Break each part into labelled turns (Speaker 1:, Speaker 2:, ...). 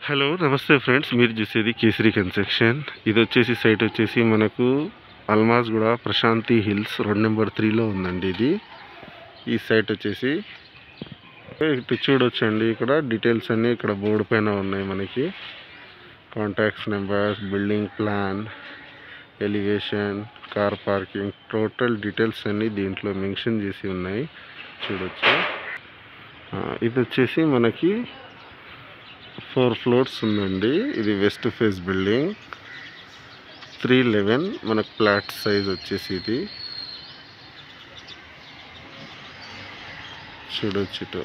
Speaker 1: Hello నమస్తే friends, మీరు చూసేది కేసరి కన్స్ట్రక్షన్. ఇది వచ్చేసి సైట్ వచ్చేసి మనకు Almasguda Prashanti hills road number 3లో ఉందండి. ఈ సైట్ వచ్చేసి ఇటు చూడొచ్చండి. ఇక్కడ డీటెయిల్స్ అన్నీ ఇక్కడ బోర్డు పైన ఉన్నాయి. మనకి contacts numbers, building plan, elevation, car parking, total details అన్నీ దీంట్లో మెన్షన్ చేసి ఉన్నాయి, చూడొచ్చు. ఇది వచ్చేసి మనకి 4 ఫ్లోర్స్ ఉందండి. ఇది వెస్ట్ ఫేస్ బిల్డింగ్, 311 మనకు ఫ్లాట్ సైజ్ వచ్చేసి ఇది చూడొచ్చు. ఇటు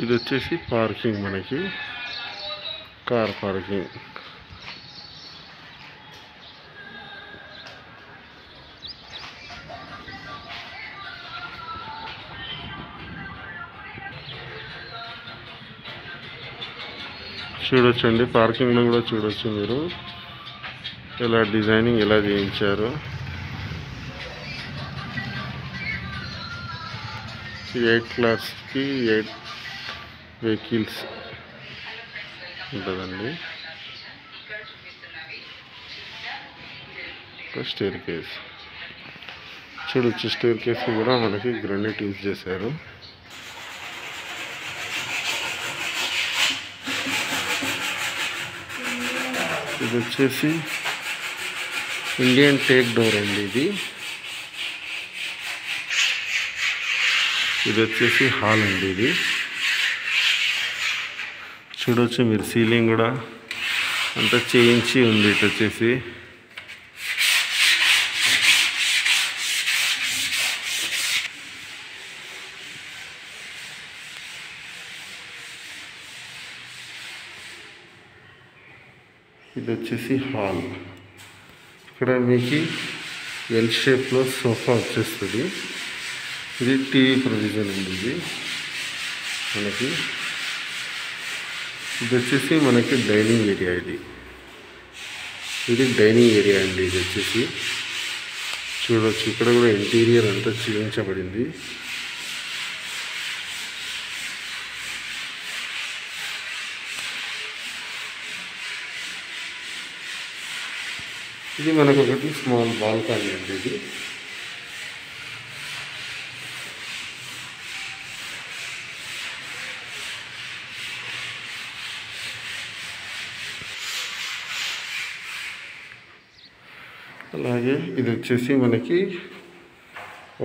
Speaker 1: ఇది వచ్చేసి పార్కింగ్, మనకి కార్ పార్కింగ్. చూడొచ్చండి, పార్కింగ్లో కూడా చూడొచ్చు మీరు ఎలా డిజైనింగ్ ఎలా చేయించారు. 8 క్లాస్కి 8 వెహికల్స్ ఉంటుందండి. స్టేర్ కేస్ చూడొచ్చు. స్టేర్ కేస్ కూడా మనకి గ్రానైట్ యూజ్ చేశారు. ఇది వచ్చేసి ఇండియన్ టేక్ డోర్ అండి. ఇది వచ్చేసి హాల్ అండి. ఇది చూడొచ్చు మీరు, సీలింగ్ కూడా అంతా చేయించి ఉంది. ఇటు వచ్చేసి ఇది వచ్చేసి హాల్. ఇక్కడ మీకు ఎల్ షేప్లో సోఫా వచ్చేస్తుంది. ఇది టీవీ ప్రొవిజన్ ఉంది. ఇది వచ్చేసి మనకి డైనింగ్ ఏరియా. ఇది డైనింగ్ ఏరియా అండి. ఇది వచ్చేసి చూడవచ్చు, ఇక్కడ కూడా ఇంటీరియర్ అంతా చేయించబడింది. ఇది మనకు ఒకటి స్మాల్ బాల్కనీ అండి. ఇది అలాగే ఇది వచ్చేసి మనకి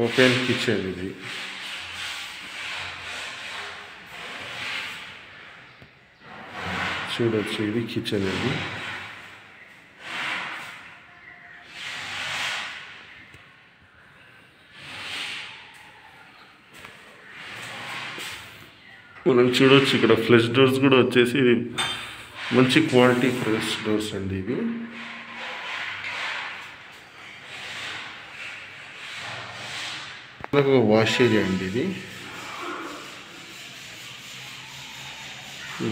Speaker 1: ఓపెన్ కిచెన్. ఇది చూడొచ్చు, ఇది కిచెన్ అండి. మనం చూడొచ్చు ఇక్కడ ఫ్లష్ డోర్స్ కూడా వచ్చేసి ఇది మంచి క్వాలిటీ ఫ్లష్ డోర్స్ అండి. ఇవి మనకు వాష్ ఏరియా అండి. ఇది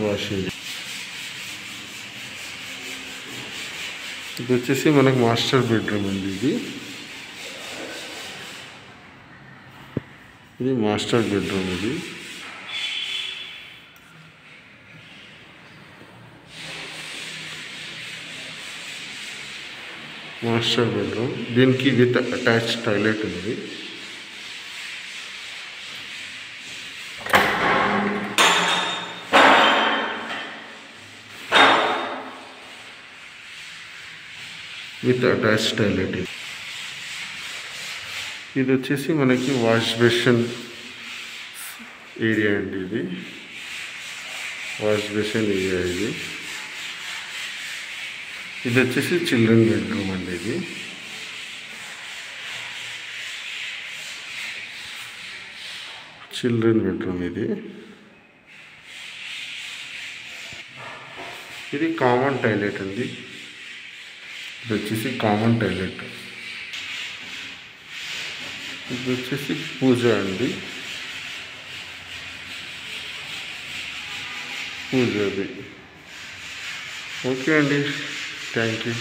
Speaker 1: వాష్ ఏరియా. ఇది వచ్చేసి మనకు మాస్టర్ బెడ్రూమ్ అండి. ఇది మాస్టర్ బెడ్రూమ్. ఇది మాస్టర్ బెడ్రూమ్, దీనికి విత్ అటాచ్ టాయిలెట్ ఉంది. With attach toilet. ఇది వచ్చేసి మనకి వాష్ బేసిన్ ఏరియా అండి. ఇది వాష్ బేసిన్ ఏరియా. ఇది వచ్చేసి చిల్డ్రన్ బెడ్రూమ్ అండి. ఇది చిల్డ్రన్ బెడ్రూమ్. ఇది కామన్ టాయిలెట్ అండి. ఇది వచ్చేసి కామన్ టాయిలెట్. ఇది వచ్చేసి పూజ అండి. పూజ అది ఓకే అండి, థ్యాంక్ యూ.